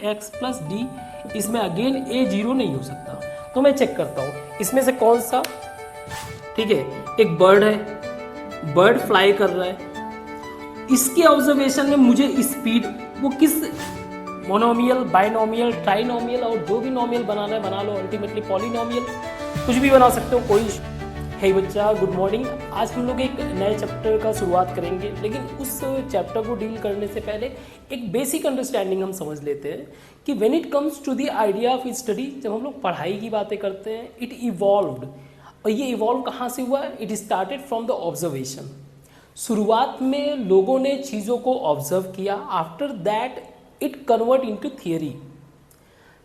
X plus d, इसमें again ए zero नहीं हो सकता। तो मैं चेक करता हूँ इसमें से कौन सा, ठीक है, एक बर्ड है, बर्ड फ्लाई कर रहा है, इसके ऑब्जर्वेशन में मुझे स्पीड वो किस मोनोमियल, बाइनोमियल, ट्राइनोमियल और जो भी नोमियल बनाना है बना लो, अल्टीमेटली पॉलिनोमियल कुछ भी बना सकते हो, कोई है बच्चा। Good morning. आज हम लोग एक नए चैप्टर का शुरुआत करेंगे, लेकिन उस चैप्टर को डील करने से पहले एक बेसिक अंडरस्टैंडिंग हम समझ लेते हैं कि when it comes to the idea of study, जब हम लोग पढ़ाई की बातें करते हैं, इट इवॉल्व्ड। और ये इवॉल्व कहाँ से हुआ? It started from the observation. शुरुआत में लोगों ने चीज़ों को ऑब्जर्व किया, after that it convert into theory.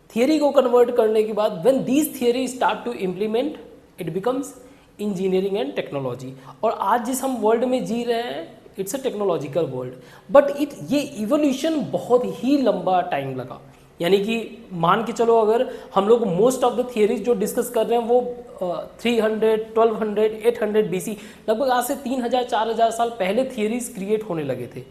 Theory को कन्वर्ट करने के बाद when these theory start to implement, it becomes engineering and technology. और आज जिस हम वर्ल्ड में जी रहे हैं, it's a technological world, but ये इवोल्यूशन बहुत ही लंबा टाइम लगा। यानी कि मान के चलो, अगर हम लोग मोस्ट ऑफ द थियरीज जो डिस्कस कर रहे हैं वो 300, 1200, 800 BC, लगभग आज से 3000, 4000 साल पहले थियरीज क्रिएट होने लगे थे।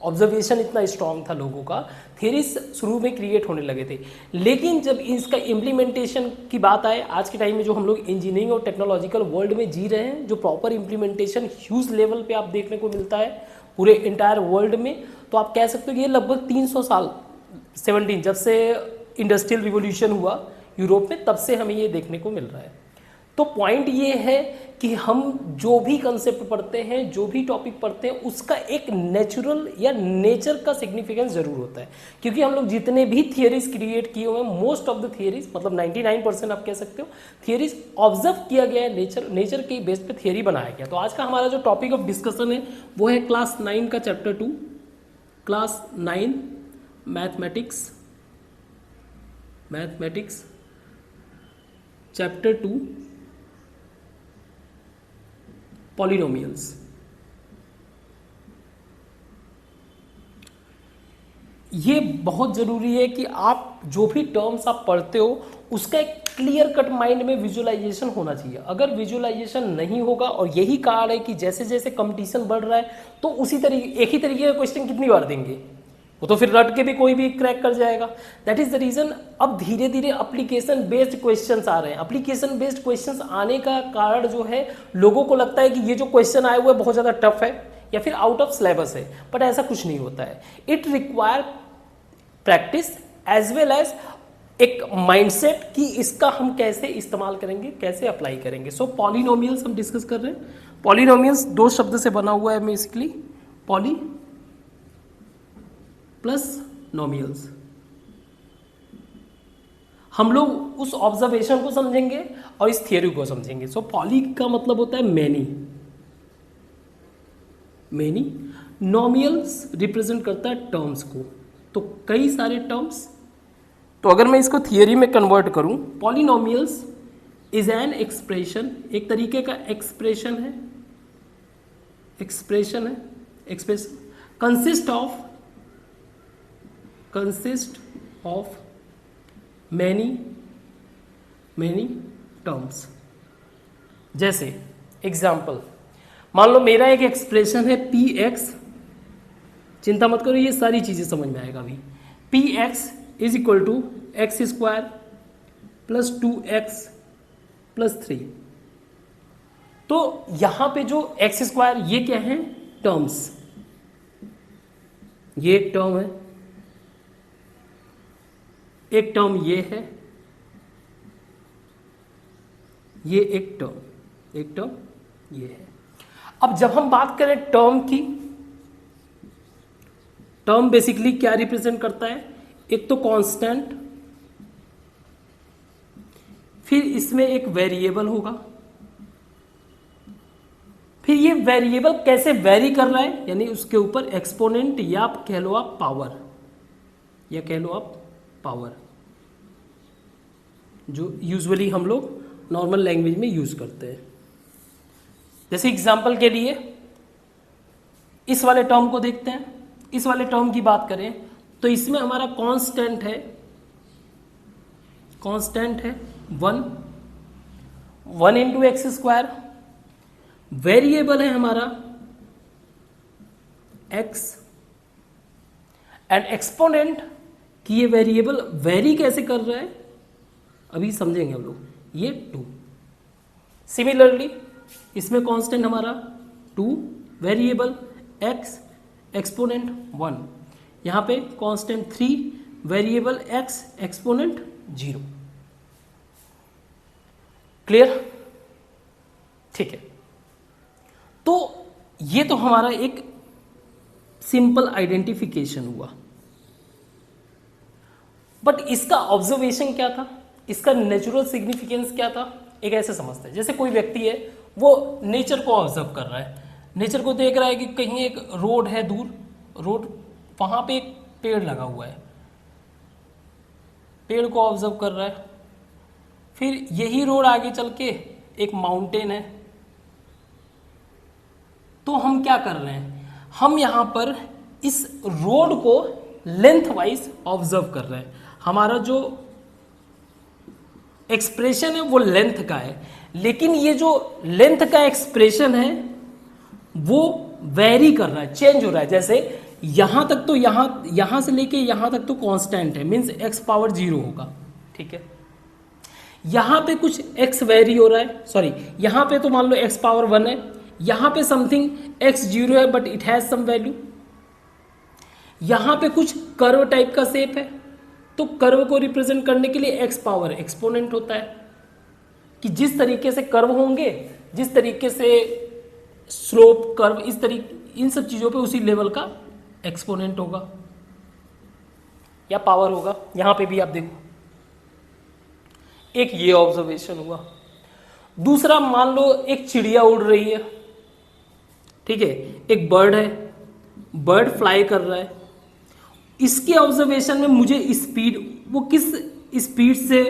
ऑब्जर्वेशन इतना स्ट्रांग था लोगों का, थियरीज शुरू में क्रिएट होने लगे थे। लेकिन जब इसका इम्प्लीमेंटेशन की बात आए, आज के टाइम में जो हम लोग इंजीनियरिंग और टेक्नोलॉजिकल वर्ल्ड में जी रहे हैं, जो प्रॉपर इम्प्लीमेंटेशन ह्यूज लेवल पे आप देखने को मिलता है पूरे इंटायर वर्ल्ड में, तो आप कह सकते हो कि ये लगभग 300 साल 17 जब से इंडस्ट्रियल रिवोल्यूशन हुआ यूरोप में, तब से हमें ये देखने को मिल रहा है। तो पॉइंट ये है कि हम जो भी कंसेप्ट पढ़ते हैं, जो भी टॉपिक पढ़ते हैं, उसका एक नेचुरल या नेचर का सिग्निफिकेंस जरूर होता है। क्योंकि हम लोग जितने भी थियरीज क्रिएट किए हुए हैं, मोस्ट ऑफ द थियरीज, मतलब 99% आप कह सकते हो, थियरीज ऑब्जर्व किया गया है, नेचर के बेस पे थियरी बनाया गया। तो आज का हमारा जो टॉपिक ऑफ डिस्कशन है वो है क्लास 9 का chapter 2, class 9 mathematics chapter 2 polynomials. ये बहुत ज़रूरी है कि आप जो भी टर्म्स आप पढ़ते हो उसका एक क्लियर कट माइंड में विजुअलाइजेशन होना चाहिए। अगर विजुअलाइजेशन नहीं होगा, और यही कारण है कि जैसे जैसे कंपटीशन बढ़ रहा है, तो उसी तरीके एक ही तरीके का क्वेश्चन कितनी बार देंगे, वो तो फिर रट के भी कोई भी क्रैक कर जाएगा। दैट इज द रीजन अब धीरे धीरे एप्लीकेशन बेस्ड क्वेश्चंस आ रहे हैं। एप्लीकेशन बेस्ड क्वेश्चंस आने का कारण जो है, लोगों को लगता है कि ये जो क्वेश्चन आए हुए बहुत ज़्यादा टफ है या फिर आउट ऑफ सिलेबस है, बट ऐसा कुछ नहीं होता है। It require practice as well as एक माइंडसेट कि इसका हम कैसे इस्तेमाल करेंगे, कैसे अप्लाई करेंगे। सो पॉलिनोमियल्स हम डिस्कस कर रहे हैं। पॉलिनोमियल्स दो शब्द से बना हुआ है बेसिकली, पॉली प्लस नोमियल्स। हम लोग उस ऑब्जर्वेशन को समझेंगे और इस थियरी को समझेंगे। सो पॉली का मतलब होता है मैनी, नोमियल्स रिप्रेजेंट करता है टर्म्स को, तो कई सारे टर्म्स। तो अगर मैं इसको थियरी में कन्वर्ट करूं, पॉलिनोमियल्स इज एन एक्सप्रेशन, एक तरीके का एक्सप्रेशन है कंसिस्ट ऑफ मैनी टर्म्स। जैसे एग्जाम्पल, मान लो मेरा एक एक्सप्रेशन है px, चिंता मत करो, ये सारी चीजें समझ में आएगा अभी। px is equal to x² plus 2x plus 3। तो यहां पे जो x², ये क्या है? टर्म्स। ये एक टर्म है, एक टर्म ये है, ये एक टर्म ये है। अब जब हम बात करें टर्म की, टर्म बेसिकली क्या रिप्रेजेंट करता है? एक तो कांस्टेंट, फिर इसमें एक वेरिएबल होगा, फिर ये वेरिएबल कैसे वेरी कर रहा है, यानी उसके ऊपर एक्सपोनेंट या आप कह लो आप पावर, जो यूजुअली हम लोग नॉर्मल लैंग्वेज में यूज करते हैं। जैसे एग्जांपल के लिए इस वाले टर्म को देखते हैं। इस वाले टर्म की बात करें तो इसमें हमारा कांस्टेंट है 1 इंटू x², वेरिएबल है हमारा x, एंड एक्सपोनेंट कि ये वेरिएबल वेरी कैसे कर रहा है, अभी समझेंगे हम लोग। ये 2। सिमिलरली इसमें कांस्टेंट हमारा 2, वेरिएबल x, एक्सपोनेंट 1, यहाँ पे constant 3, variable x, exponent 0। Clear? ठीक है, तो ये तो हमारा एक सिंपल आइडेंटिफिकेशन हुआ, बट इसका ऑब्जर्वेशन क्या था, इसका नेचुरल सिग्निफिकेंस क्या था? एक ऐसे समझते हैं जैसे कोई व्यक्ति है, वो नेचर को ऑब्जर्व कर रहा है, नेचर को देख रहा है कि कहीं एक रोड है दूर, रोड, वहां पे एक पेड़ लगा हुआ है, पेड़ को ऑब्जर्व कर रहा है। फिर यही रोड आगे चल के एक माउंटेन है, तो हम क्या कर रहे हैं, हम यहां पर इस रोड को लेंथ वाइज ऑब्जर्व कर रहे हैं। हमारा जो एक्सप्रेशन है वो लेंथ का है, लेकिन ये जो लेंथ का एक्सप्रेशन है वो वेरी कर रहा है, चेंज हो रहा है। जैसे यहां तक तो यहां से लेके यहां तक तो कांस्टेंट है, मींस x पावर 0 होगा, ठीक है। यहां पे कुछ x वेरी हो रहा है, सॉरी यहां पे तो मान लो x पावर 1 है, यहां पे समथिंग x 0 है but it has some value. यहां पे कुछ कर्व टाइप का शेप है, तो कर्व को रिप्रेजेंट करने के लिए x पावर एक्सपोनेंट होता है, कि जिस तरीके से कर्व होंगे, जिस तरीके से स्लोप कर्व, इस तरीके, इन सब चीजों पे उसी लेवल का एक्सपोनेंट होगा या पावर होगा। यहां पे भी आप देखो, एक ये ऑब्जर्वेशन हुआ। दूसरा, मान लो एक चिड़िया उड़ रही है, ठीक है, एक बर्ड है, बर्ड फ्लाई कर रहा है, इसके ऑब्जर्वेशन में मुझे स्पीड, वो किस स्पीड से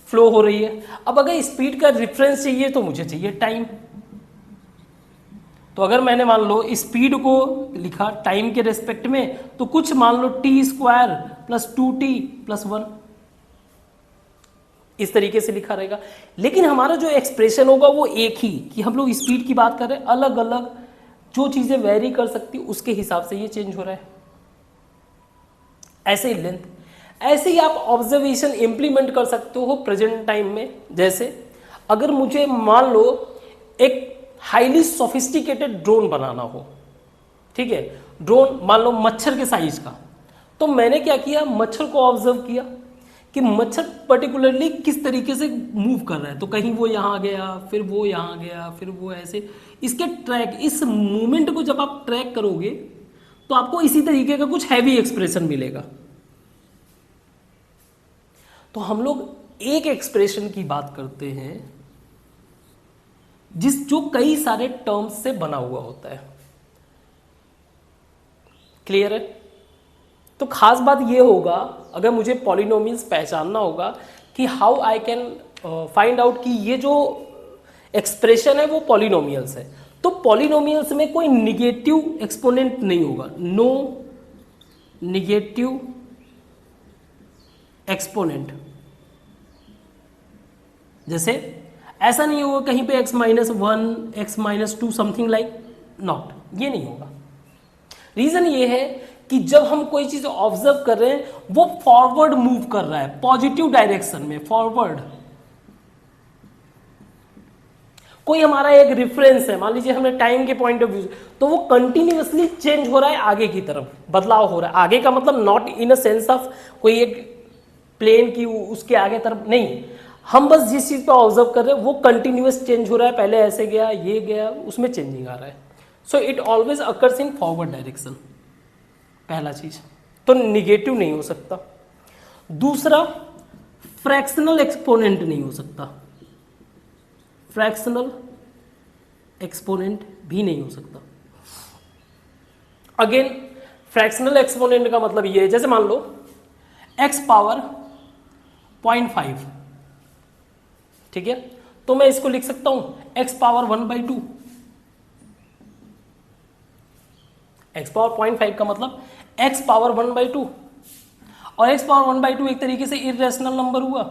फ्लो हो रही है। अब अगर स्पीड का रेफरेंस चाहिए तो मुझे चाहिए टाइम, तो अगर मैंने मान लो स्पीड को लिखा टाइम के रेस्पेक्ट में, तो कुछ मान लो t² + 2t + 1, इस तरीके से लिखा रहेगा। लेकिन हमारा जो एक्सप्रेशन होगा वो एक ही, कि हम लोग स्पीड की बात कर रहे हैं, अलग अलग जो चीजें वेरी कर सकती उसके हिसाब से ये चेंज हो रहा है। ऐसे ही लेंथ, ऐसे ही आप ऑब्जर्वेशन इंप्लीमेंट कर सकते हो प्रेजेंट टाइम में। जैसे अगर मुझे मान लो एक हाईली सोफिस्टिकेटेड ड्रोन बनाना हो, ठीक है, ड्रोन मान लो मच्छर के साइज का, तो मैंने क्या किया, मच्छर को ऑब्जर्व किया कि मच्छर पर्टिकुलरली किस तरीके से मूव कर रहा है, तो कहीं वो यहाँ गया, फिर वो यहाँ गया, फिर वो ऐसे, इसके ट्रैक, इस मूवमेंट को जब आप ट्रैक करोगे तो आपको इसी तरीके का कुछ हैवी एक्सप्रेशन मिलेगा। तो हम लोग एक एक्सप्रेशन की बात करते हैं जो कई सारे टर्म्स से बना हुआ होता है। क्लियर है? तो खास बात ये होगा, अगर मुझे पॉलिनोमियल्स पहचानना होगा कि how I can find out कि ये जो एक्सप्रेशन है वो पॉलिनोमियल्स है, तो पॉलिनोमियल्स में कोई निगेटिव एक्सपोनेंट नहीं होगा, नो निगेटिव एक्सपोनेंट। जैसे ऐसा नहीं होगा कहीं पे x-1, x-2 something like, not, ये नहीं होगा। रीजन ये है कि जब हम कोई चीज ऑब्जर्व कर रहे हैं वो फॉरवर्ड मूव कर रहा है, पॉजिटिव डायरेक्शन में, फॉरवर्ड। कोई हमारा एक रेफरेंस है, मान लीजिए हमने टाइम के पॉइंट ऑफ व्यू, तो वो कंटिन्यूअसली चेंज हो रहा है, आगे की तरफ बदलाव हो रहा है। आगे का मतलब not in a sense of कोई एक प्लेन की उसके आगे तरफ नहीं, हम बस जिस चीज पे ऑब्जर्व कर रहे हैं वो कंटिन्यूअस चेंज हो रहा है, पहले ऐसे गया, ये गया, उसमें चेंजिंग आ रहा है। So it always occurs in forward direction, पहला चीज। तो निगेटिव नहीं हो सकता। दूसरा, फ्रैक्शनल एक्सपोनेंट नहीं हो सकता, फ्रैक्शनल एक्सपोनेंट भी नहीं हो सकता। अगेन फ्रैक्शनल एक्सपोनेंट का मतलब ये है, जैसे मान लो x पावर 0.5, ठीक है, तो मैं इसको लिख सकता हूं x पावर 1/2। x पावर 0.5 का मतलब x पावर 1/2, और x पावर 1/2 एक तरीके से इरेशनल नंबर हुआ,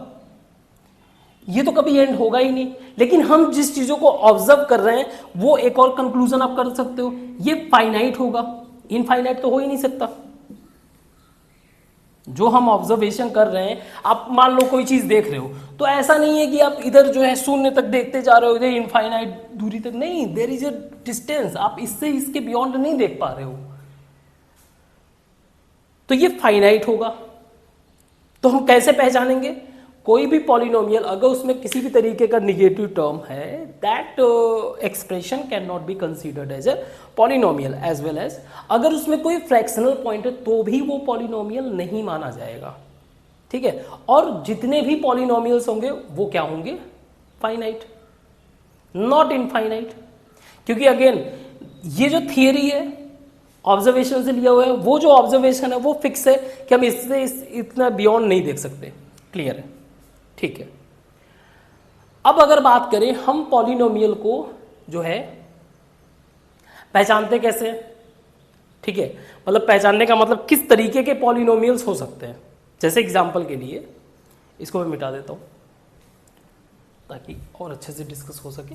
ये तो कभी एंड होगा ही नहीं। लेकिन हम जिस चीजों को ऑब्जर्व कर रहे हैं वो एक और कंक्लूजन आप कर सकते हो, ये फाइनाइट होगा, इनफाइनाइट तो हो ही नहीं सकता। जो हम ऑब्जर्वेशन कर रहे हैं, आप मान लो कोई चीज देख रहे हो, तो ऐसा नहीं है कि आप इधर जो है शून्य तक देखते जा रहे हो, इधर इनफाइनाइट दूरी तक नहीं, देयर इज अ डिस्टेंस, आप इससे इसके बियॉन्ड नहीं देख पा रहे हो, तो ये फाइनाइट होगा। तो हम कैसे पहचानेंगे? कोई भी पॉलिनोमियल अगर उसमें किसी भी तरीके का निगेटिव टर्म है, that expression can not be considered as a polynomial, as well as अगर उसमें कोई फ्रैक्शनल पॉइंट है तो भी वो पॉलिनोमियल नहीं माना जाएगा, ठीक है। और जितने भी पॉलिनोमियल्स होंगे वो क्या होंगे? फाइनाइट, नॉट इनफाइनाइट, क्योंकि अगेन ये जो थियरी है ऑब्जर्वेशन से लिया हुआ है, वो जो ऑब्जर्वेशन है वो फिक्स है कि हम इससे इतना बियॉन्ड नहीं देख सकते। क्लियर है? ठीक है। अब अगर बात करें हम पॉलिनोमियल को जो है पहचानते कैसे हैं, ठीक है, मतलब पहचानने का मतलब किस तरीके के पॉलिनोमियल्स हो सकते हैं। जैसे एग्जांपल के लिए इसको मैं मिटा देता हूं ताकि और अच्छे से डिस्कस हो सके।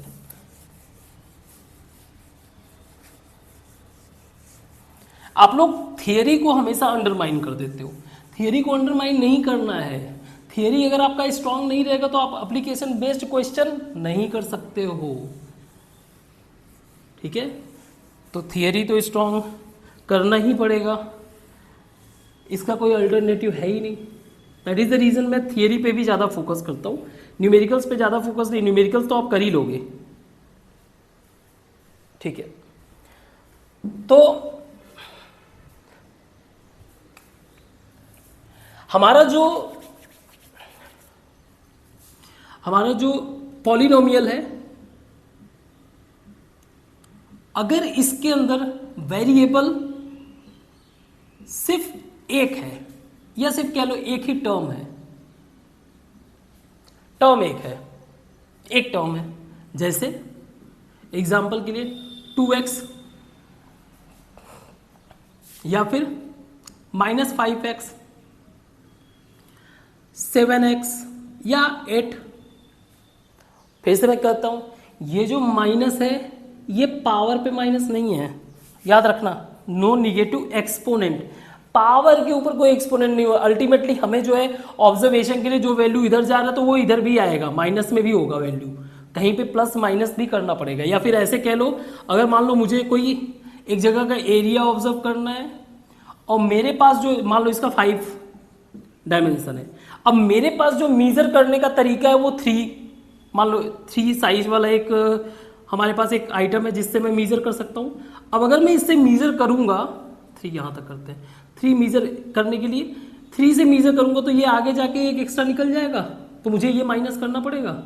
आप लोग थियरी को हमेशा अंडरमाइन कर देते हो, थियरी को अंडरमाइन नहीं करना है। थियरी अगर आपका स्ट्रांग नहीं रहेगा तो आप एप्लीकेशन बेस्ड क्वेश्चन नहीं कर सकते हो, ठीक है। तो थियरी तो स्ट्रांग करना ही पड़ेगा, इसका कोई अल्टरनेटिव है ही नहीं। दैट इज द रीजन मैं थियरी पे भी ज़्यादा फोकस करता हूँ, न्यूमेरिकल्स पे ज़्यादा फोकस नहीं। न्यूमेरिकल्स तो आप कर ही लोगे, ठीक है। तो हमारा जो पॉलिनोमियल है, अगर इसके अंदर वेरिएबल सिर्फ एक है, या सिर्फ कह लो एक ही टर्म है, टर्म एक टर्म है, जैसे एग्जाम्पल के लिए 2x या फिर -5x, 7x या 8। फिर से मैं कहता हूं, ये जो माइनस है ये पावर पे माइनस नहीं है, याद रखना, नो निगेटिव एक्सपोनेंट, पावर के ऊपर कोई एक्सपोनेंट नहीं होगा। अल्टीमेटली हमें जो है ऑब्जर्वेशन के लिए जो वैल्यू इधर जा रहा है तो वो इधर भी आएगा, माइनस में भी होगा वैल्यू, कहीं पे प्लस माइनस भी करना पड़ेगा। या फिर ऐसे कह लो, अगर मान लो मुझे कोई एक जगह का एरिया ऑब्जर्व करना है और मेरे पास जो, मान लो इसका 5 डायमेंशन है, अब मेरे पास जो मेजर करने का तरीका है वो 3, मान लो 3 साइज वाला एक हमारे पास एक आइटम है जिससे मैं मेजर कर सकता हूँ। अब अगर मैं इससे मेजर करूँगा, 3 यहाँ तक करते हैं, 3 मेजर करने के लिए 3 से मेजर करूँगा तो ये आगे जाके एक एक्स्ट्रा निकल जाएगा, तो मुझे ये माइनस करना पड़ेगा।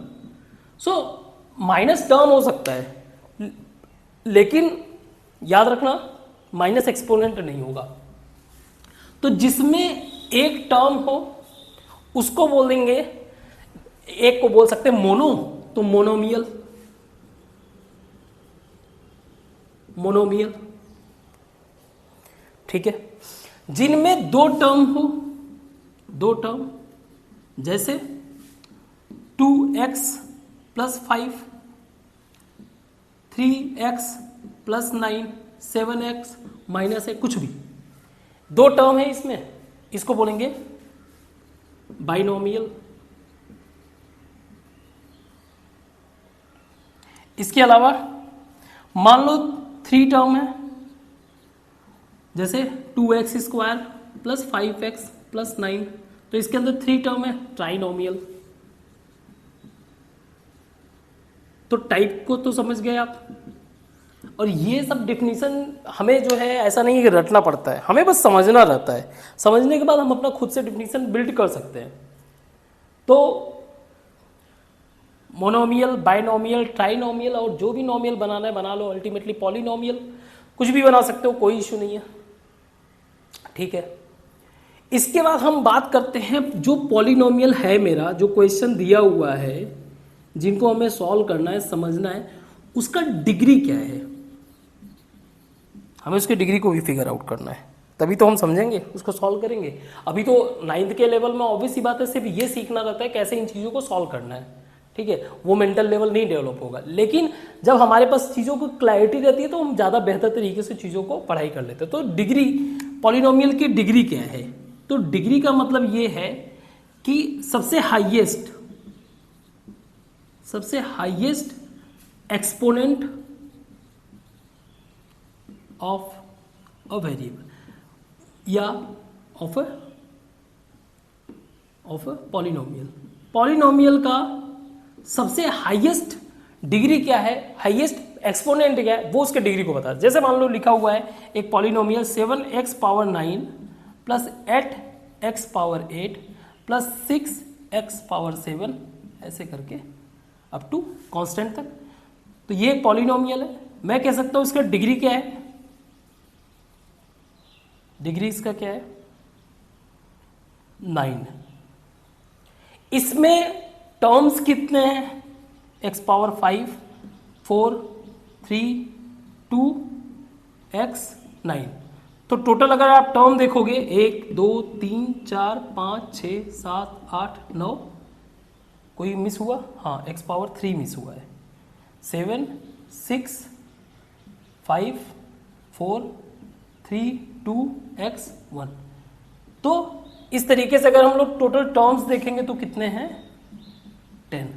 सो माइनस टर्म हो सकता है, लेकिन याद रखना माइनस एक्सपोनेंट नहीं होगा। तो जिसमें एक टर्म हो उसको बोल देंगे, एक को बोल सकते हैं मोनो, तो मोनोमियल, ठीक है। जिनमें 2 टर्म हो, 2 टर्म, जैसे 2x + 5, 3x + 9, 7x -1, कुछ भी 2 टर्म है इसमें, इसको बोलेंगे बाइनोमियल। इसके अलावा मान लो 3 टर्म है, जैसे 2x² + 5x + 9, तो इसके अंदर 3 टर्म है, ट्राइनोमियल। तो टाइप को तो समझ गए आप। और ये सब डिफिनीशन हमें जो है ऐसा नहीं है कि रटना पड़ता है, हमें बस समझना रहता है, समझने के बाद हम अपना खुद से डिफिनीशन बिल्ड कर सकते हैं। तो मोनोमियल, बाइनोमियल, ट्राइनोमियल और जो भी नोमियल बनाना है बना लो, अल्टीमेटली पॉलिनोमियल कुछ भी बना सकते हो, कोई इशू नहीं है, ठीक है। इसके बाद हम बात करते हैं जो पॉलिनोमियल है मेरा, जो क्वेश्चन दिया हुआ है जिनको हमें सॉल्व करना है, समझना है, उसका डिग्री क्या है, हमें उसकी डिग्री को भी फिगर आउट करना है, तभी तो हम समझेंगे, उसको सॉल्व करेंगे। अभी तो 9th के लेवल में ऑब्वियस सी बात है सिर्फ ये सीखना रहता है कैसे इन चीज़ों को सॉल्व करना है, ठीक है, वो मेंटल लेवल नहीं डेवलप होगा। लेकिन जब हमारे पास चीज़ों को क्लैरिटी रहती है तो हम ज़्यादा बेहतर तरीके से चीज़ों को पढ़ाई कर लेते हैं। तो डिग्री, पॉलिनोमियल की डिग्री क्या है, तो डिग्री का मतलब ये है कि सबसे highest exponent of a variable या ऑफ अ पॉलिनोमियल का सबसे हाईएस्ट डिग्री क्या है, हाईएस्ट एक्सपोनेंट क्या है, वो उसके डिग्री को बताता है। जैसे मान लो लिखा हुआ है एक polynomial 7x power 9 plus 8x power 8 plus 6x power 7 ऐसे करके अप टू कांस्टेंट तक। तो ये एक पॉलिनोमियल है। मैं कह सकता हूं इसका डिग्री क्या है, डिग्री इसका क्या है 9। इसमें टर्म्स कितने हैं, x पावर 5 4 3 2 x 9। तो टोटल अगर आप टर्म देखोगे 1 2 3 4 5 6 7 8 9, कोई मिस हुआ, हाँ x पावर 3 मिस हुआ है। 7 6 5 4 3 2 x 1। तो इस तरीके से अगर हम लोग टोटल टर्म्स देखेंगे तो कितने हैं 10।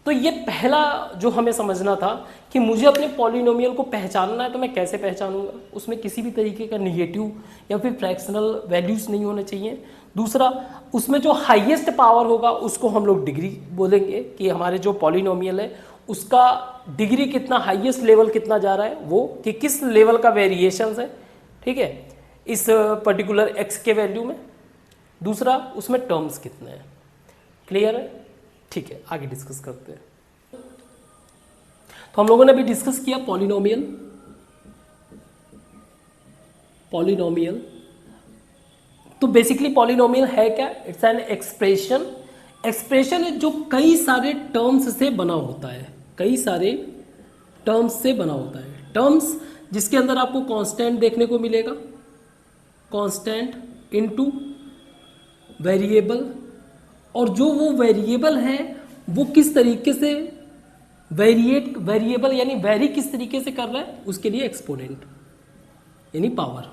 तो ये पहला जो हमें समझना था कि मुझे अपने पॉलिनोमियल को पहचानना है, तो मैं कैसे पहचानूंगा, उसमें किसी भी तरीके का निगेटिव या फिर फ्रैक्शनल वैल्यूज नहीं होने चाहिए। दूसरा, उसमें जो हाईएस्ट पावर होगा उसको हम लोग डिग्री बोलेंगे कि हमारे जो पॉलिनोमियल है उसका डिग्री कितना, हाईएस्ट लेवल कितना जा रहा है, वो कि किस लेवल का वेरिएशन है, ठीक है, इस पर्टिकुलर एक्स के वैल्यू में। दूसरा, उसमें टर्म्स कितने हैं। क्लियर है? ठीक है, आगे डिस्कस करते हैं। तो हम लोगों ने अभी डिस्कस किया पॉलिनोमियल। तो बेसिकली पॉलिनोमियल है क्या, इट्स एन एक्सप्रेशन है जो कई सारे टर्म्स से बना होता है, कई सारे टर्म्स से बना होता है। टर्म्स जिसके अंदर आपको कांस्टेंट देखने को मिलेगा, कांस्टेंट इनटू वेरिएबल, और जो वो वेरिएबल है वो किस तरीके से वेरिएबल यानी वेरी किस तरीके से कर रहा है, उसके लिए एक्सपोनेंट यानी पावर।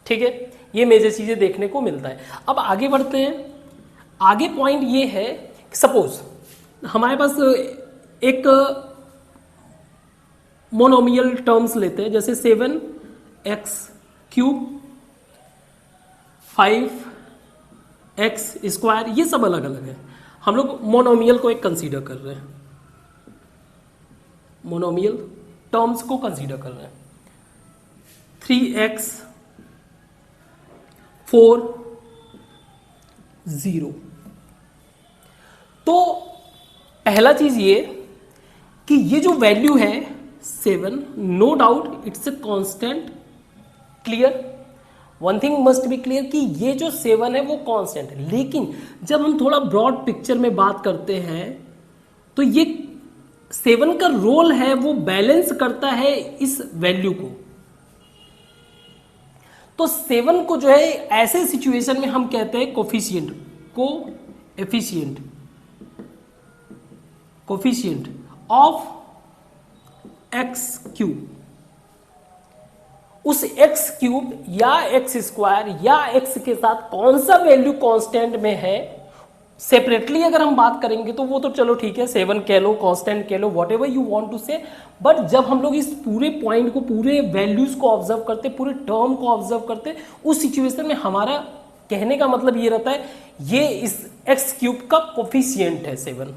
ठीक है, ये मेजर चीजें देखने को मिलता है। अब आगे बढ़ते हैं। आगे पॉइंट ये है, सपोज हमारे पास एक मोनोमियल टर्म्स लेते हैं, जैसे 7x क्यूब 5x स्क्वायर, ये सब अलग अलग है। हम लोग मोनोमियल को एक कंसीडर कर रहे हैं, मोनोमियल टर्म्स को कंसीडर कर रहे हैं। 3x 4 0। तो पहला चीज ये कि ये जो वैल्यू है 7, no doubt it's a constant. Clear? One thing must be clear कि ये जो 7 है वो कांस्टेंट है, लेकिन जब हम थोड़ा ब्रॉड पिक्चर में बात करते हैं तो ये 7 का रोल है वो बैलेंस करता है इस वैल्यू को। तो 7 को जो है ऐसे सिचुएशन में हम कहते हैं कोफिशिएंट ऑफ एक्स क्यूब। उस एक्स क्यूब या एक्स स्क्वायर या एक्स के साथ कौन सा वैल्यू कांस्टेंट में है, सेपरेटली अगर हम बात करेंगे तो वो तो चलो ठीक है, 7 कह लो, कांस्टेंट कह लो, whatever you want to say. But जब हम लोग इस पूरे पॉइंट को, पूरे वैल्यूज को ऑब्जर्व करते, पूरे टर्म को ऑब्जर्व करते, उस सिचुएशन में हमारा कहने का मतलब ये रहता है ये इस एक्स क्यूब का कोफिशिएंट है 7,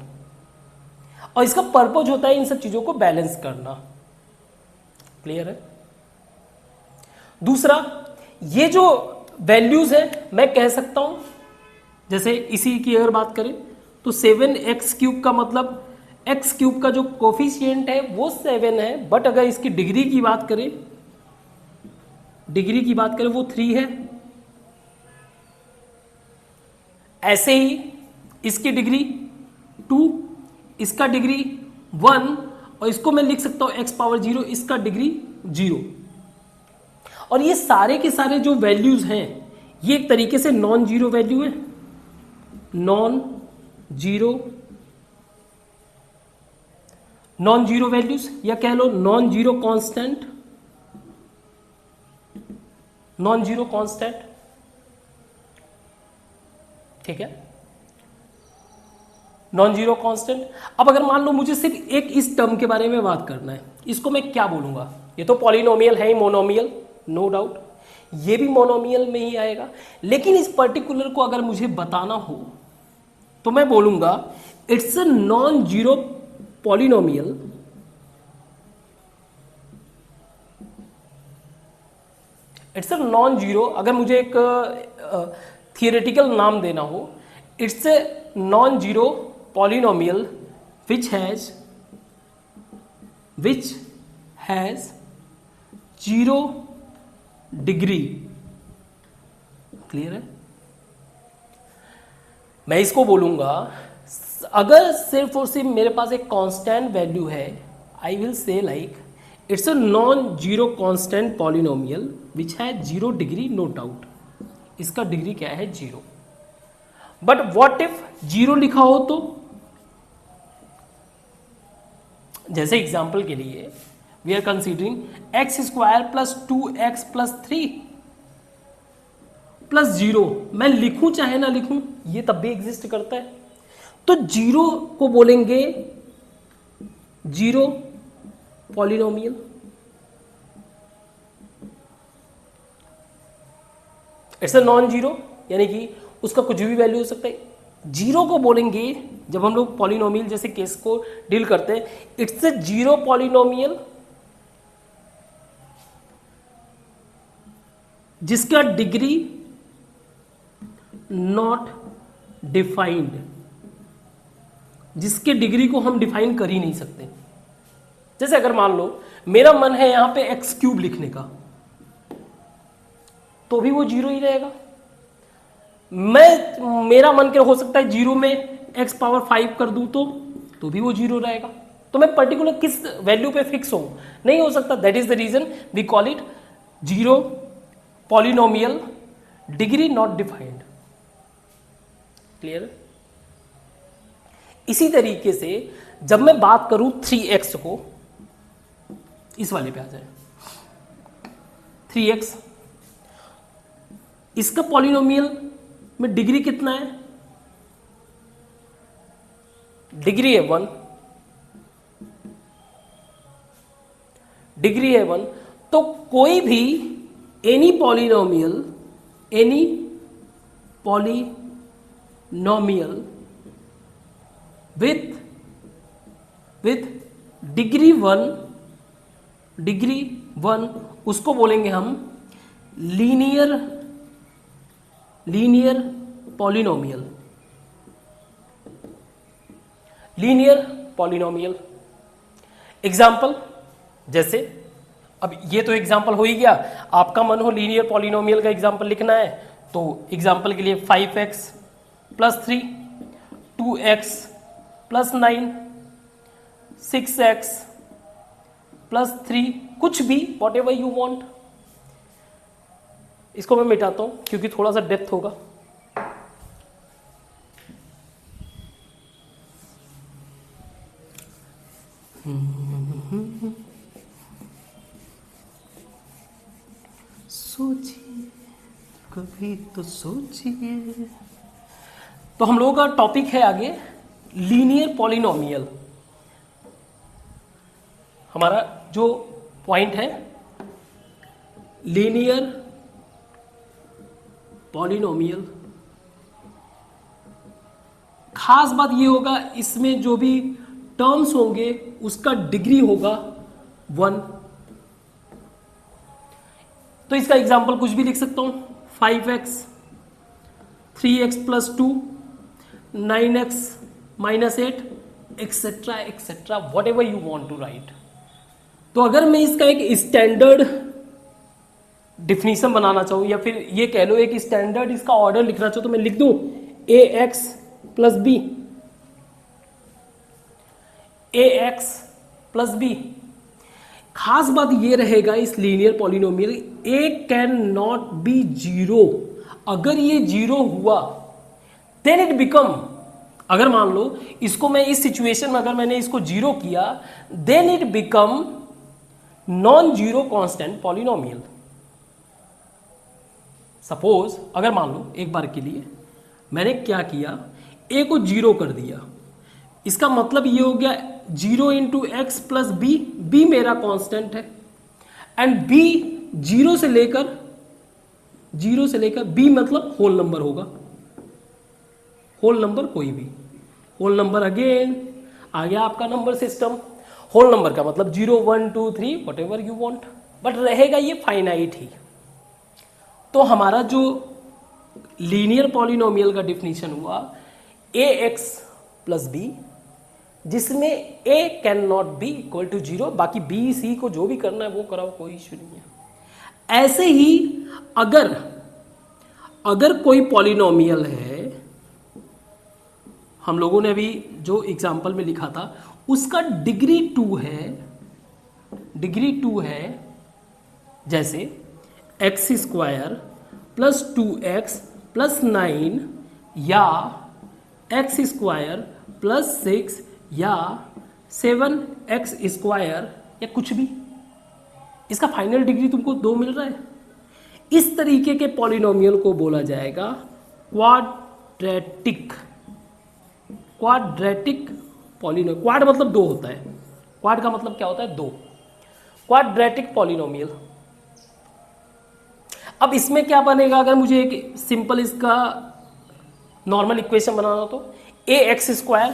और इसका पर्पज होता है इन सब चीजों को बैलेंस करना। क्लियर है? दूसरा, ये जो वैल्यूज है मैं कह सकता हूं, जैसे इसी की अगर बात करें तो 7x क्यूब का मतलब x क्यूब का जो कोफिशिएंट है वो 7 है, बट अगर इसकी डिग्री की बात करें वो 3 है। ऐसे ही इसकी डिग्री 2, इसका डिग्री 1, और इसको मैं लिख सकता हूं x पावर 0, इसका डिग्री 0। और ये सारे के सारे जो वैल्यूज हैं ये एक तरीके से नॉन जीरो वैल्यू है, नॉन जीरो वैल्यूज, या कह लो नॉन जीरो कांस्टेंट। ठीक है, नॉन जीरो कांस्टेंट। अब अगर मान लो मुझे सिर्फ एक इस टर्म के बारे में बात करना है, इसको मैं क्या बोलूंगा? ये तो पॉलिनोमियल है ही, मोनोमियल, नो डाउट, ये भी मोनोमियल में ही आएगा। लेकिन इस पर्टिकुलर को अगर मुझे बताना हो तो मैं बोलूंगा it's a non zero polynomial it's a non zero. अगर मुझे एक थियोरेटिकल नाम देना हो, it's a non zero polynomial which has 0 degree. Clear है? मैं इसको बोलूंगा, अगर सिर्फ और सिर्फ मेरे पास एक कांस्टेंट वैल्यू है, I will say like it's a non zero constant polynomial which has 0 degree, no doubt. इसका डिग्री क्या है? 0। बट व्हाट इफ 0 लिखा हो तो? जैसे एग्जाम्पल के लिए we are considering x square plus 2x plus 3 plus 0। मैं लिखूं चाहे ना लिखूं, ये तब भी एग्जिस्ट करता है। तो 0 को बोलेंगे zero polynomial. It's a non zero, यानी कि उसका कुछ भी वैल्यू हो सकता है। जीरो को बोलेंगे, जब हम लोग पॉलिनोमियल जैसे केस को डील करते हैं, इट्स अ जीरो पॉलिनोमियल जिसका डिग्री नॉट डिफाइंड, जिसके डिग्री को हम डिफाइन कर ही नहीं सकते। जैसे अगर मान लो मेरा मन है यहां पे एक्स क्यूब लिखने का, तो भी वो जीरो ही रहेगा। मेरा मन क्या हो सकता है, जीरो में एक्स पावर 5 कर दूं तो भी वो जीरो रहेगा। तो मैं पर्टिकुलर किस वैल्यू पे फिक्स हूं, नहीं हो सकता। That is the reason we call it zero polynomial, degree not defined. Clear? इसी तरीके से जब मैं बात करूं 3x को, इस वाले पे आ जाए 3x, इसका पॉलिनोमियल में डिग्री कितना है? डिग्री है 1, डिग्री है 1। तो कोई भी एनी पॉलिनोमियल विथ डिग्री 1, उसको बोलेंगे हम लीनियर पॉलिनोमियल। एग्जाम्पल, जैसे अब ये तो एग्जाम्पल हो ही गया। आपका मन हो लीनियर पॉलिनोमियल का एग्जाम्पल लिखना है, तो एग्जाम्पल के लिए 5x plus 3, 2x plus 9, 6x plus 3, कुछ भी, वॉट एवर यू वॉन्ट। इसको मैं मिटाता हूं क्योंकि थोड़ा सा डेप्थ होगा। सोचिए कभी तो सोचिए। तो हम लोगों का टॉपिक है आगे लीनियर पॉलिनोमियल। हमारा जो पॉइंट है लीनियर पॉलिनोमियल। खास बात ये होगा, इसमें जो भी टर्म्स होंगे उसका डिग्री होगा 1। तो इसका एग्जाम्पल कुछ भी लिख सकता हूं, 5x, 3x plus 2, 9x minus 8, etcetera etcetera, whatever you want to write. तो अगर मैं इसका एक स्टैंडर्ड डिफिनीशन बनाना चाहूं, या फिर ये कह लो एक स्टैंडर्ड इसका ऑर्डर लिखना चाहूं, तो मैं लिख दूं ax प्लस बी, ax प्लस बी। खास बात ये रहेगा इस linear polynomial, a can not be zero. अगर ये जीरो हुआ देन इट बिकम, अगर मान लो इसको मैं इस सिचुएशन में अगर मैंने इसको जीरो किया, then it become non zero constant polynomial. Suppose अगर मान लो एक बार के लिए मैंने क्या किया, ए को 0 कर दिया, इसका मतलब ये हो गया 0 into x plus b, b मेरा कांस्टेंट है, एंड बी 0 से लेकर बी मतलब होल नंबर होगा, होल नंबर कोई भी होल नंबर, अगेन आ गया आपका नंबर सिस्टम। होल नंबर का मतलब 0 1 2 3 what ever you want, but रहेगा ये फाइनाइट ही। तो हमारा जो लीनियर पॉलिनोमियल का डिफिनीशन हुआ ए एक्स प्लस बी, जिसमें a can not be equal to 0, बाकी बी सी को जो भी करना है वो कराओ, कोई इश्यू नहीं है। ऐसे ही अगर कोई पॉलिनोमियल है, हम लोगों ने अभी जो एग्जाम्पल में लिखा था उसका डिग्री 2 है, जैसे x square plus 2x plus 9 या एक्स स्क्वायर प्लस 6 या 7x स्क्वायर या कुछ भी, इसका फाइनल डिग्री तुमको 2 मिल रहा है। इस तरीके के पॉलिनोमियल को बोला जाएगा क्वाड्रेटिक पॉलिनोमियल। क्वाड मतलब 2 होता है, क्वाड का मतलब क्या होता है 2, क्वाड्रेटिक पॉलिनोमियल। अब इसमें क्या बनेगा, अगर मुझे एक सिंपल इसका नॉर्मल इक्वेशन बनाना हो तो a x square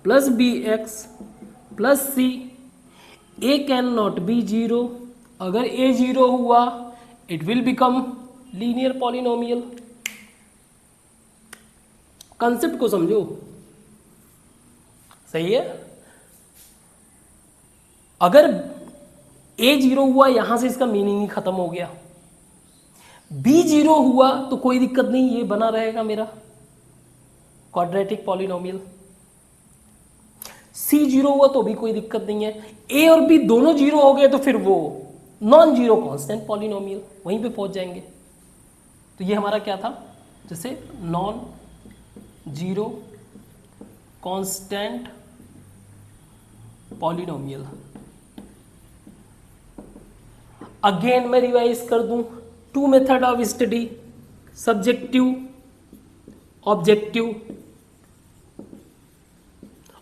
plus b x plus c, a can not be 0, अगर ए 0 हुआ it will become linear polynomial. Concept को समझो, सही है। अगर ए 0 हुआ यहां से इसका मीनिंग ही खत्म हो गया, बी 0 हुआ तो कोई दिक्कत नहीं, ये बना रहेगा मेरा क्वाड्रेटिक पॉलिनोमियल। सी 0 हुआ तो भी कोई दिक्कत नहीं है, ए और बी दोनों 0 हो गए तो फिर वो नॉन जीरो कांस्टेंट पॉलिनोमियल, वहीं पे पहुंच जाएंगे। तो ये हमारा क्या था, जैसे non zero constant polynomial. Again मैं रिवाइज कर दूं, 2 method of study, subjective objective.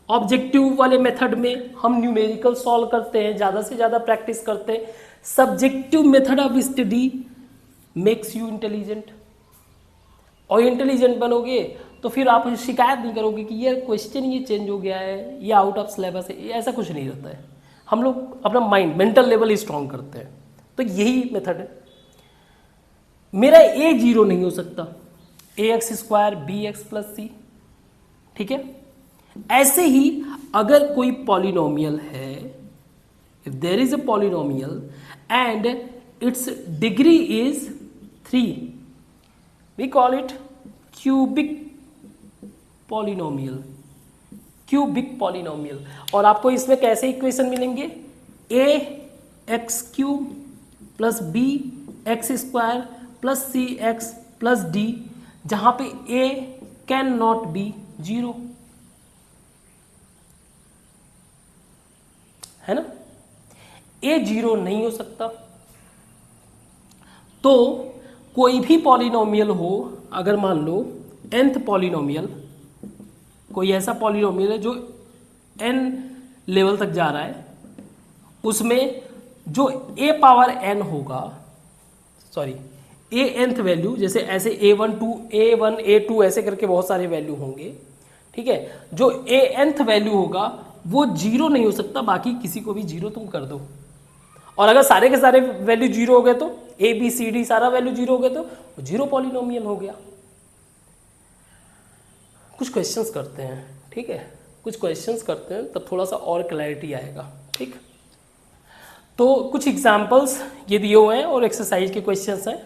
Objective वाले मेथड में हम न्यूमेरिकल सॉल्व करते हैं, ज़्यादा से ज़्यादा प्रैक्टिस करते हैं। Subjective method of study makes you intelligent, और इंटेलिजेंट बनोगे तो फिर आप शिकायत नहीं करोगे कि ये क्वेश्चन ये चेंज हो गया है, ये आउट ऑफ सिलेबस है, ऐसा कुछ नहीं रहता है। हम लोग अपना माइंड मेंटल लेवल स्ट्रॉन्ग करते हैं, तो यही मेथड है। मेरा ए 0 नहीं हो सकता, a x square b x plus c, ठीक है। ऐसे ही अगर कोई पॉलिनोमियल है, if there is a polynomial and its degree is 3, we call it cubic polynomial, cubic polynomial. और आपको इसमें कैसे इक्वेशन मिलेंगे, a x cube plus b x square plus c x plus d, जहां पे ए कैन नॉट बी 0, है ना। ए 0 नहीं हो सकता। तो कोई भी पॉलिनोमियल हो, अगर मान लो nth पॉलिनोमियल, कोई ऐसा पॉलिनोमियल है जो n लेवल तक जा रहा है, उसमें जो a पावर n होगा, सॉरी a nth वैल्यू, जैसे ऐसे a1 a1 a2 ऐसे करके बहुत सारे वैल्यू होंगे, ठीक है। जो a nth वैल्यू होगा वो 0 नहीं हो सकता, बाकी किसी को भी 0 तुम कर दो। और अगर सारे के सारे वैल्यू 0 हो गए तो ए बी सी डी सारा वैल्यू 0 हो गए तो वो 0 पॉलिनोमियल हो गया। कुछ क्वेश्चंस करते हैं, ठीक है, कुछ क्वेश्चंस करते हैं, तब थोड़ा सा और क्लैरिटी आएगा, ठीक। तो कुछ एग्जांपल्स ये दिए हुए हैं और एक्सरसाइज के क्वेश्चंस हैं,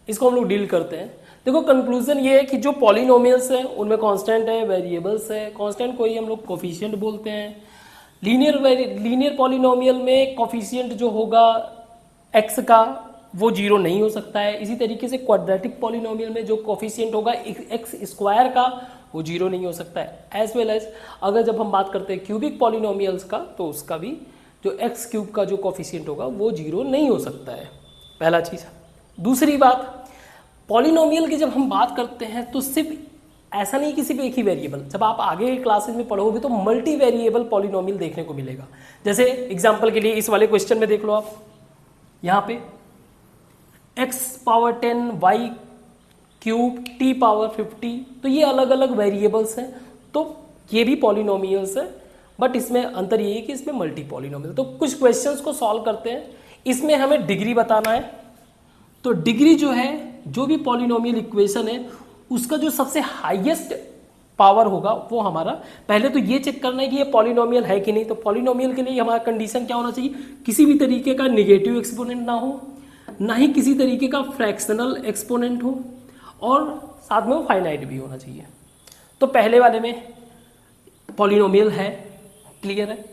इसको हम लोग डील करते हैं। देखो कंक्लूजन ये है कि जो पॉलिनोमियल्स हैं उनमें कांस्टेंट है, वेरिएबल्स है। कांस्टेंट को ही हम लोग कोफिशिएंट बोलते हैं। लीनियर पॉलिनोमियल में कोफिशिएंट जो होगा एक्स का वो 0 नहीं हो सकता है। इसी तरीके से क्वाड्रेटिक पॉलिनोमियल में जो कोफिशिएंट होगा एक्स स्क्वायर का वो 0 नहीं हो सकता है। एज वेल एज अगर जब हम बात करते हैं क्यूबिक पॉलिनोमियल्स का, तो उसका भी जो एक्स क्यूब का जो कोफिशिएंट होगा वो 0 नहीं हो सकता है, पहला चीज़। दूसरी बात, पॉलिनोमियल की जब हम बात करते हैं तो सिर्फ ऐसा नहीं कि सिर्फ एक ही वेरिएबल, जब आप आगे क्लासेस में पढ़ोगे तो मल्टी वेरिएबल पॉलिनोमियल देखने को मिलेगा। जैसे एग्जांपल के लिए इस वाले क्वेश्चन में देख लो आप, यहाँ पे x power 10 y cube t power 50, तो ये अलग अलग वेरिएबल्स हैं, तो ये भी पॉलिनोमियल्स है, बट इसमें अंतर ये है कि इसमें मल्टी पॉलिनोमियल। तो कुछ क्वेश्चंस को सॉल्व करते हैं, इसमें हमें डिग्री बताना है। तो डिग्री जो है, जो भी पॉलिनोमियल इक्वेशन है उसका जो सबसे हाईएस्ट पावर होगा वो हमारा, पहले तो ये चेक करना है कि ये पॉलिनोमियल है कि नहीं। तो पॉलिनोमियल के लिए हमारा कंडीशन क्या होना चाहिए, किसी भी तरीके का नेगेटिव एक्सपोनेंट ना हो, ना ही किसी तरीके का फ्रैक्शनल एक्सपोनेंट हो, और साथ में वो फाइनाइट भी होना चाहिए। तो पहले वाले में पॉलिनोमियल है, क्लियर है।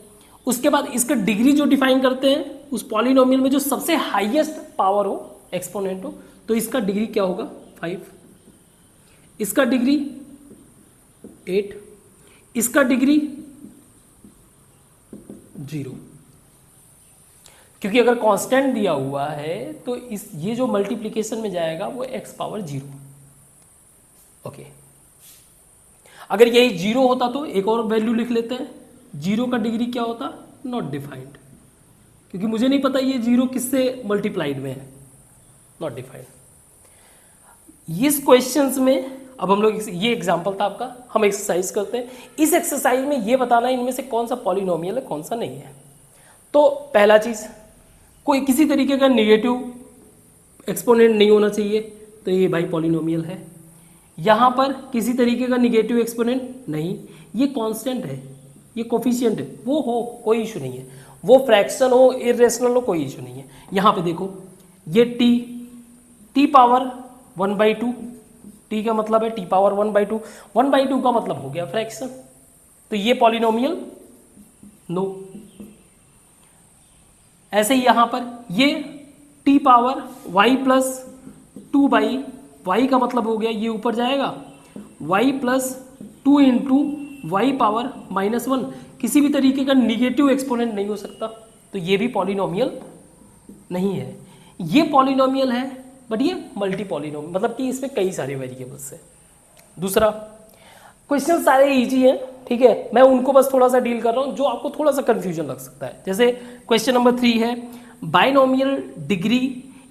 उसके बाद इसका डिग्री जो डिफाइन करते हैं, उस पॉलिनोमियल में जो सबसे हाईएस्ट पावर हो, एक्सपोनेंट हो, तो इसका डिग्री क्या होगा 5, इसका डिग्री 8, इसका डिग्री 0, क्योंकि अगर कांस्टेंट दिया हुआ है तो इस ये जो मल्टीप्लिकेशन में जाएगा वो x पावर 0। ओके, अगर यही 0 होता तो एक और वैल्यू लिख लेते हैं, 0 का डिग्री क्या होता, नॉट डिफाइंड, क्योंकि मुझे नहीं पता ये 0 किससे मल्टीप्लाइड में है, नॉट डिफाइंड। इस क्वेश्चंस में अब हम लोग, ये एग्जांपल था आपका, हम एक्सरसाइज करते हैं। इस एक्सरसाइज में ये बताना है इनमें से कौन सा पॉलिनोमियल है कौन सा नहीं है। तो पहला चीज, कोई किसी तरीके का नेगेटिव एक्सपोनेंट नहीं होना चाहिए, तो ये भाई पॉलिनोमियल है। यहाँ पर किसी तरीके का नेगेटिव एक्सपोनेंट नहीं, ये कांस्टेंट है, ये कोफिशिएंट है, वो हो कोई इशू नहीं है, वो फ्रैक्शन हो, इरेशनल हो, कोई इशू नहीं है। यहाँ पे देखो ये टी पावर 1/2, टी का मतलब है टी पावर 1/2, 1/2 का मतलब हो गया फ्रैक्शन, तो ये पॉलिनोमियल नो। ऐसे ही यहां पर ये T power y plus 2/, y का मतलब हो गया ये ऊपर जाएगा y plus 2 into y power -1, किसी भी तरीके का निगेटिव एक्सपोनेंट नहीं हो सकता, तो ये भी पॉलिनोमियल नहीं है। ये पॉलिनोमियल है बट ये मल्टी पॉलिनोमियल, मतलब कि इसमें कई सारे वेरिएबल्स हैं। दूसरा क्वेश्चन सारे इजी हैं, ठीक है, मैं उनको बस थोड़ा सा डील कर रहा हूँ जो आपको थोड़ा सा कंफ्यूजन लग सकता है। जैसे क्वेश्चन नंबर 3 है बाइनोमियल डिग्री,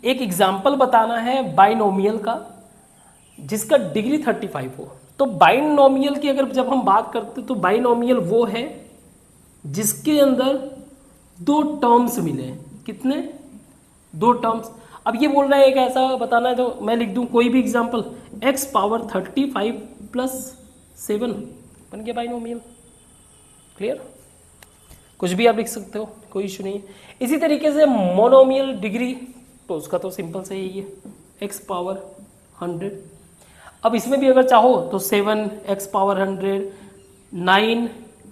एक एग्जाम्पल बताना है बाइनोमियल का जिसका डिग्री 35 हो। तो बाइनोमियल की अगर जब हम बात करते तो बाइनोमियल वो है जिसके अंदर 2 टर्म्स मिले। कितने? 2 टर्म्स। अब ये बोल रहा है एक ऐसा बताना है, तो मैं लिख दूं कोई भी एग्जांपल, x पावर 35 प्लस 7 बन गया बाइनोमियल। क्लियर? कुछ भी आप लिख सकते हो, कोई इशू नहीं है। इसी तरीके से मोनोमियल डिग्री, तो उसका तो सिंपल से यही है, x पावर 100। अब इसमें भी अगर चाहो तो 7 x पावर 100, 9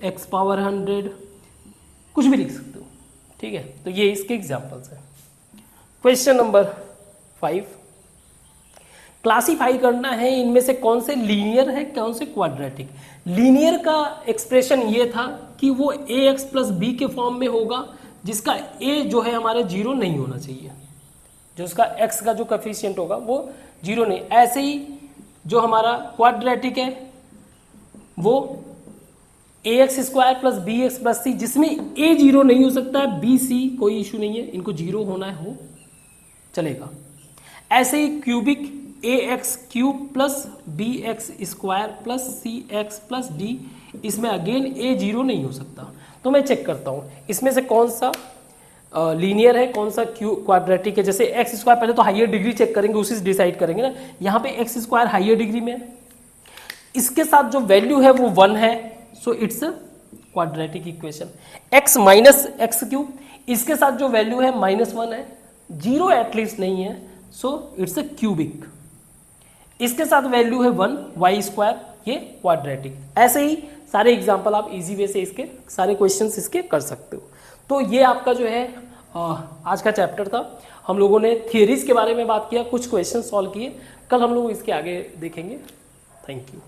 x पावर 100, कुछ भी लिख सकते हो, ठीक है। तो ये इसके एग्जाम्पल्स हैं। क्वेश्चन नंबर 5, क्लासीफाई करना है इनमें से कौन से लीनियर है कौन से क्वाड्रेटिक। लीनियर का एक्सप्रेशन ये था कि वो ax प्लस बी के फॉर्म में होगा जिसका a जो है हमारे 0 नहीं होना चाहिए, जो उसका x का जो कोफिशिएंट होगा वो 0 नहीं। ऐसे ही जो हमारा क्वाड्रेटिक है वो ax square plus b x plus c, जिसमें a 0 नहीं हो सकता है, b c कोई इशू नहीं है, इनको 0 होना है हो चलेगा। ऐसे ही cubic ax cube plus b x square plus c x plus d, इसमें अगेन a 0 नहीं हो सकता। तो मैं चेक करता हूँ इसमें से कौन सा लीनियर है कौन सा क्वाड्रेटिक है। जैसे एक्स स्क्वायर, पहले तो हाईयर डिग्री चेक करेंगे, उसी से डिसाइड करेंगे ना। यहाँ पे एक्स स्क्वायर हाईयर डिग्री में है, इसके साथ जो वैल्यू है वो 1 है, so it's a quadratic equation. X minus x cube, इसके साथ जो वैल्यू है -1 है, 0 एटलीस्ट नहीं है, सो इट्स अ क्यूबिक। इसके साथ वैल्यू है 1 वाई स्क्वायर, ये क्वाड्रेटिक। ऐसे ही सारे एग्जाम्पल आप इजी वे से इसके सारे क्वेश्चंस इसके कर सकते हो। तो ये आपका जो है आज का चैप्टर था। हम लोगों ने थियरीज के बारे में बात किया, कुछ क्वेश्चन सॉल्व किए। कल हम लोग इसके आगे देखेंगे। Thank you.